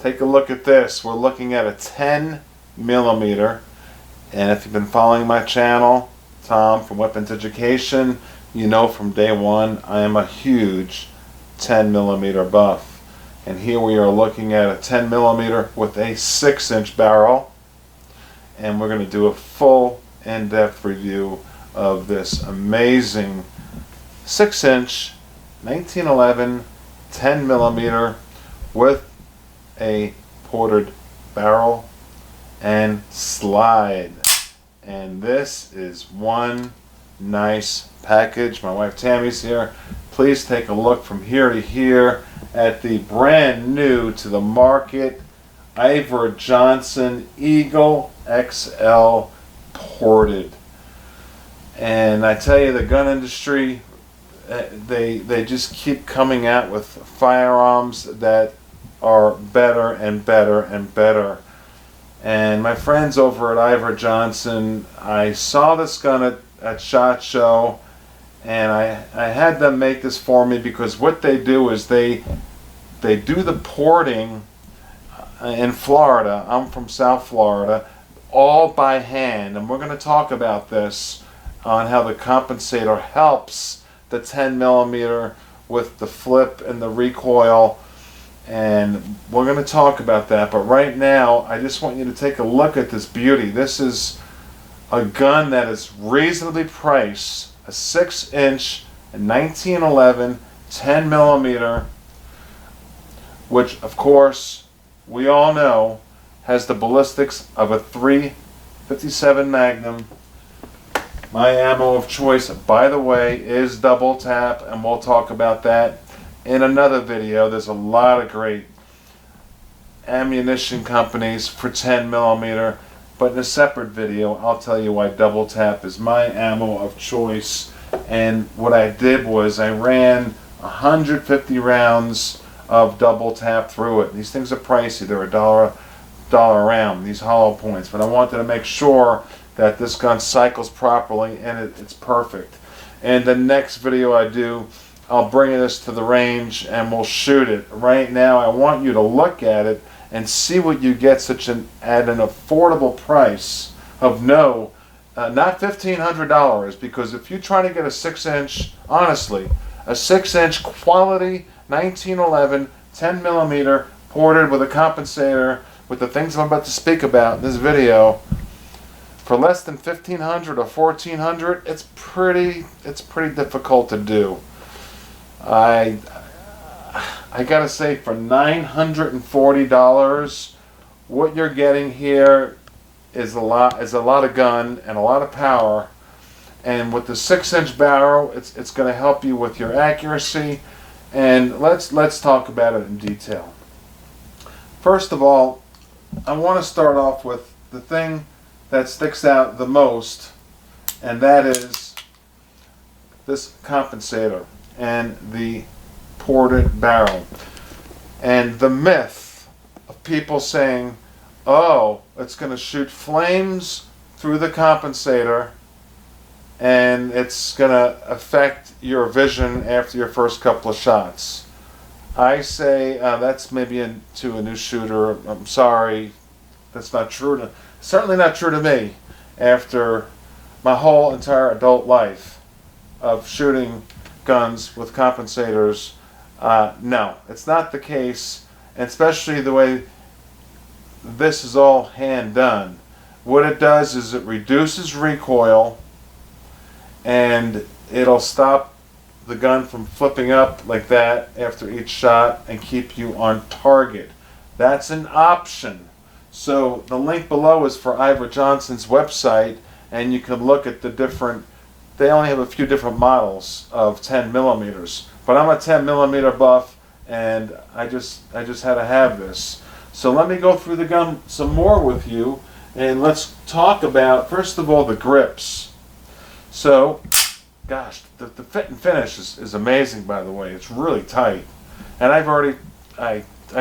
take a look at this. We're looking at a 10 millimeter, and if you've been following my channel, Tom from Weapons Education, you know from day one I am a huge 10 millimeter buff. And here we are looking at a 10 millimeter with a 6-inch barrel, and we're going to do a full in-depth review of this amazing 6-inch 1911 10 millimeter with a ported barrel and slide. And this is one nice package. My wife Tammy's here. Please take a look from here to here at the brand new to the market Iver Johnson Eagle XL ported. And I tell you, the gun industry, they just keep coming out with firearms that are better and better and better. And my friends over at Iver Johnson, I saw this gun at SHOT Show, and I had them make this for me because what they do is they do the porting in Florida. I'm from South Florida, all by hand, and we're going to talk about this on how the Compensator helps the 10 millimeter with the flip and the recoil, and we're going to talk about that. But right now I just want you to take a look at this beauty. This is a gun that is reasonably priced, a 6-inch 1911 10 millimeter, which of course we all know has the ballistics of a .357 Magnum. My ammo of choice, by the way, is double tap, and we'll talk about that in another video. There's a lot of great ammunition companies for 10 millimeter, but in a separate video I'll tell you why double tap is my ammo of choice. And what I did was I ran 150 rounds of double tap through it. These things are pricey. They're $1 a round, these hollow points, but I wanted to make sure that this gun cycles properly, and it's perfect. And the next video I do, I'll bring this to the range and we'll shoot it. Right now I want you to look at it and see what you get at an affordable price of not $1,500, because if you try to get a 6-inch, honestly, a 6-inch quality 1911 10 millimeter ported with a compensator with the things I'm about to speak about in this video, for less than $1,500 or $1,400, it's pretty difficult to do. I gotta say, for $940, what you're getting here is a lot of gun and a lot of power. And with the 6-inch barrel, it's going to help you with your accuracy. And let's talk about it in detail. First of all, I want to start off with the thing that sticks out the most, and that is this compensator and the ported barrel. And the myth of people saying, oh, it's going to shoot flames through the compensator and it's going to affect your vision after your first couple of shots. I say that's maybe to a new shooter. I'm sorry, that's not true. Certainly not true to me after my whole entire adult life of shooting guns with compensators. No, it's not the case, and especially the way this is all hand done. What it does is it reduces recoil, and it'll stop the gun from flipping up like that after each shot and keep you on target. That's an option. So the link below is for Iver Johnson's website, and you can look at the different, they only have a few different models of 10 millimeters. But I'm a 10 millimeter buff, and I just had to have this. So let me go through the gun some more with you, and let's talk about, first of all, the grips. So, gosh, the fit and finish is amazing, by the way. It's really tight. And I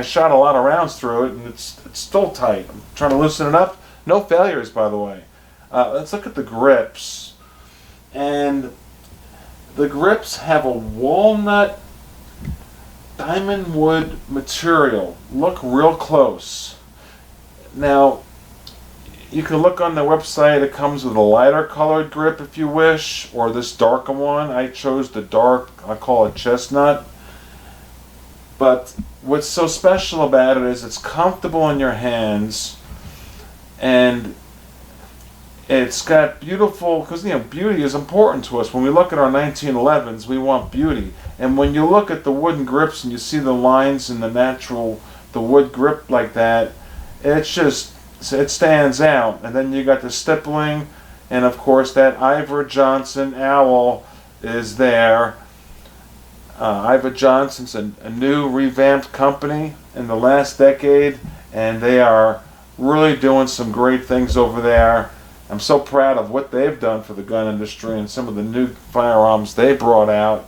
shot a lot of rounds through it, and it's still tight. I'm trying to loosen it up. No failures, by the way. Let's look at the grips. And the grips have a walnut diamond wood material. Look real close. Now, you can look on the website. It comes with a lighter colored grip if you wish, or this darker one. I chose the dark, I call it chestnut. But what's so special about it is it's comfortable in your hands, and it's got beautiful, because beauty is important to us. When we look at our 1911s, we want beauty. And when you look at the wooden grips and you see the lines in the wood grip like that, it stands out. And then you got the stippling, and of course that Iver Johnson owl is there. Iver Johnson's a new revamped company in the last decade, and they are really doing some great things over there. I'm so proud of what they've done for the gun industry and some of the new firearms they brought out.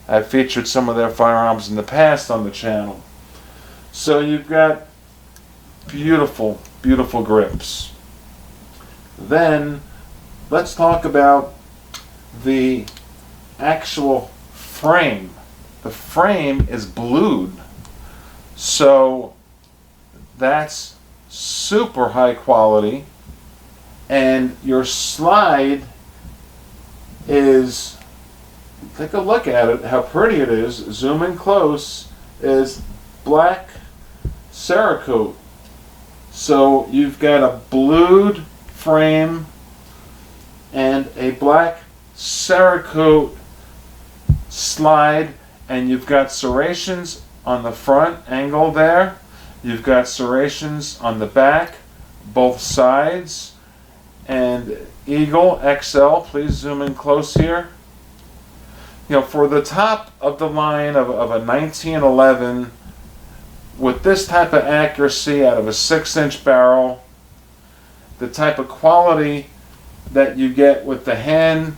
I've featured some of their firearms in the past on the channel. So you've got beautiful, beautiful grips. Then let's talk about the actual frame. The frame is blued, so that's super high quality, and your slide is, take a look at it, how pretty it is, zoom in close, is black Cerakote. So you've got a blued frame and a black Cerakote slide, and you've got serrations on the front angle there. You've got serrations on the back, both sides, and Eagle XL. Please zoom in close here. For the top of the line of a 1911 with this type of accuracy out of a 6-inch barrel, the type of quality that you get with the hand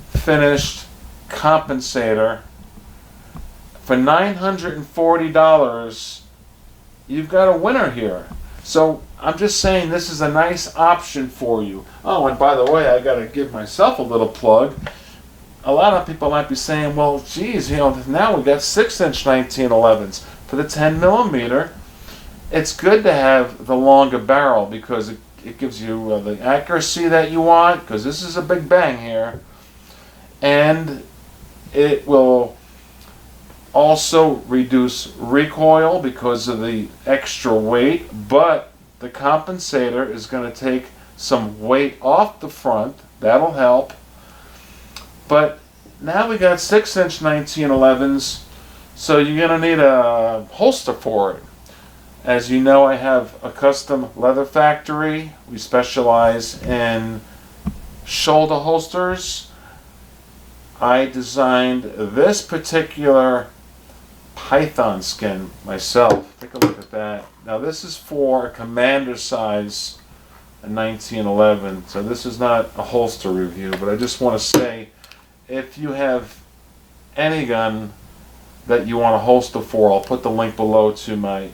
finished Compensator, for $940, you've got a winner here. So I'm just saying this is a nice option for you. Oh, and by the way, I got to give myself a little plug. A lot of people might be saying, well, geez, now we got 6-inch 1911s. For the 10 millimeter, it's good to have the longer barrel because it gives you the accuracy that you want, because this is a big bang here. And it will also reduce recoil because of the extra weight, but the Compensator is going to take some weight off the front. That'll help. But now we got 6-inch 1911s, so you're going to need a holster for it. As you know, I have a custom leather factory. We specialize in shoulder holsters. I designed this particular python skin myself. Take a look at that. Now this is for a commander size 1911, so this is not a holster review, but I just want to say, if you have any gun that you want a holster for, I'll put the link below to my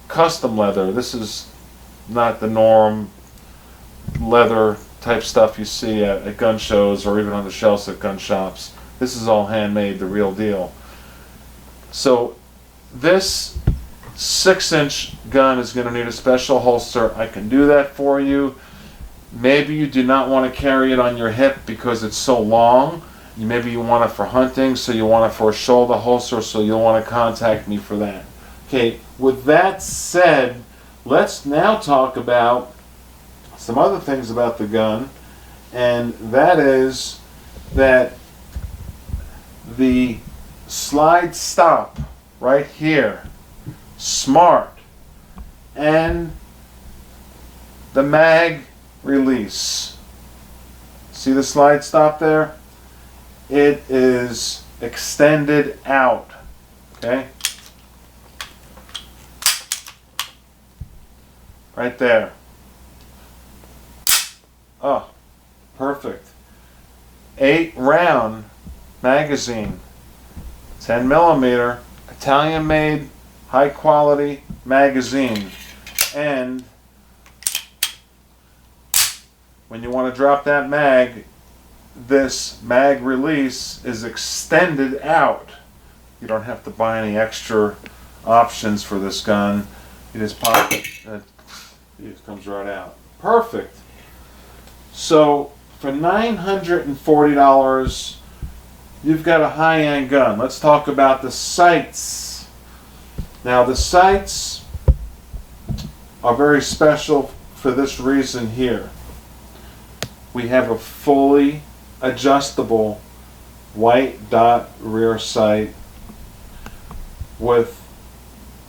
custom leather. This is not the norm leather type stuff you see at gun shows or even on the shelves at gun shops. This is all handmade, the real deal. So this 6-inch gun is going to need a special holster. I can do that for you. Maybe you do not want to carry it on your hip because it's so long. Maybe you want it for hunting, so you want it for a shoulder holster, so you'll want to contact me for that. Okay, with that said, let's now talk about some other things about the gun, and that is that the slide stop right here, smart, and the mag release. See the slide stop there? It is extended out, okay? Right there. Oh, perfect. 8-round magazine, 10 millimeter, Italian made, high quality magazine. And when you want to drop that mag, this mag release is extended out. You don't have to buy any extra options for this gun. You just pop it, and it comes right out. Perfect. So for $940, you've got a high-end gun. Let's talk about the sights. Now the sights are very special for this reason here. We have a fully adjustable white dot rear sight with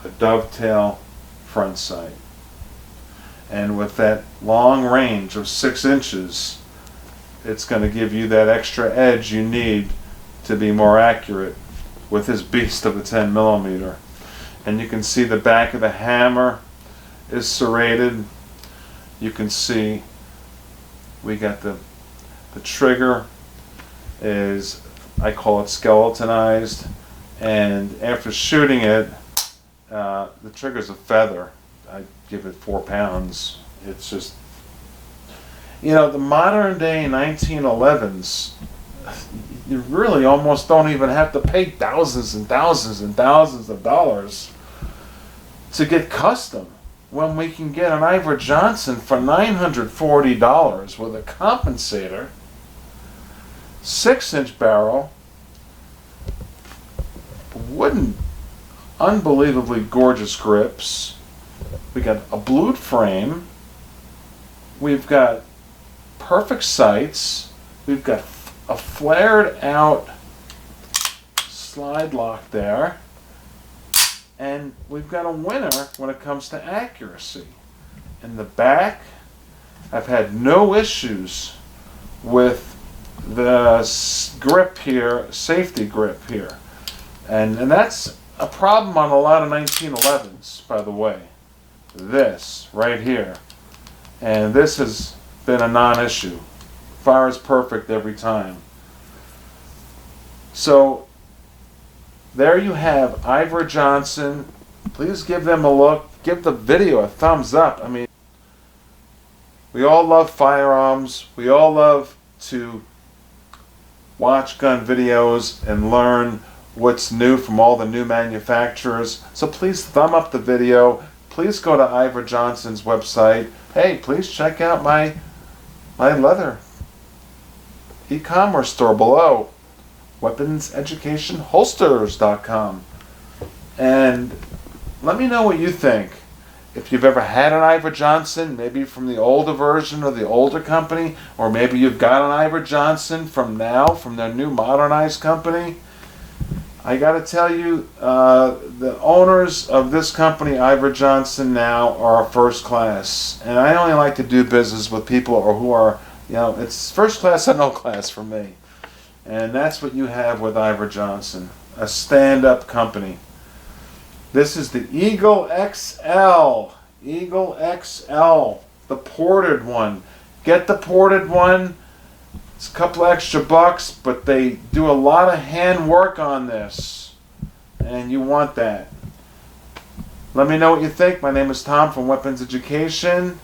a dovetail front sight. And with that long range of 6 inches, it's going to give you that extra edge you need to be more accurate with this beast of a 10 millimeter. And you can see the back of the hammer is serrated. You can see we got the trigger is, I call it skeletonized, and after shooting it, the trigger's a feather. I give it 4 pounds. It's just, you know, the modern day 1911s, you really almost don't even have to pay thousands and thousands and thousands of dollars to get custom, when we can get an Iver Johnson for $940 with a compensator, 6-inch barrel, wooden, unbelievably gorgeous grips. We got a blued frame. We've got perfect sights. We've got a flared out slide lock there. And we've got a winner when it comes to accuracy. In the back, I've had no issues with the grip here, safety grip here. And that's a problem on a lot of 1911s, by the way. This right here. And this has been a non-issue. Fires perfect every time. So there you have Iver Johnson. Please give them a look. Give the video a thumbs up. I mean, we all love firearms. We all love to watch gun videos and learn what's new from all the new manufacturers. So please thumb up the video. Please go to Iver Johnson's website. Hey, please check out my leather e-commerce store below. WeaponsEducationHolsters.com. And let me know what you think. If you've ever had an Iver Johnson, maybe from the older version or the older company, or maybe you've got an Iver Johnson from their new modernized company. I got to tell you, the owners of this company, Iver Johnson, now are first class. And I only like to do business with people who are, you know, it's first class or no class for me. And that's what you have with Iver Johnson, a stand-up company. This is the Eagle XL, the ported one. Get the ported one. It's a couple extra bucks, but they do a lot of hand work on this, and you want that. Let me know what you think. My name is Tom from Weapons Education.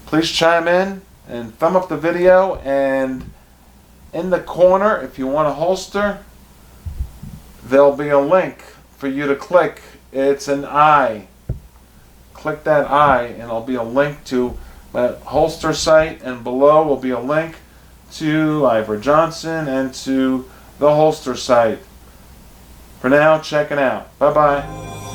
Please chime in and thumb up the video, and in the corner, if you want a holster, there'll be a link for you to click. It's an eye. Click that eye and it'll be a link to my holster site, and below will be a link to Iver Johnson and to the holster site. For now, check it out. Bye-bye.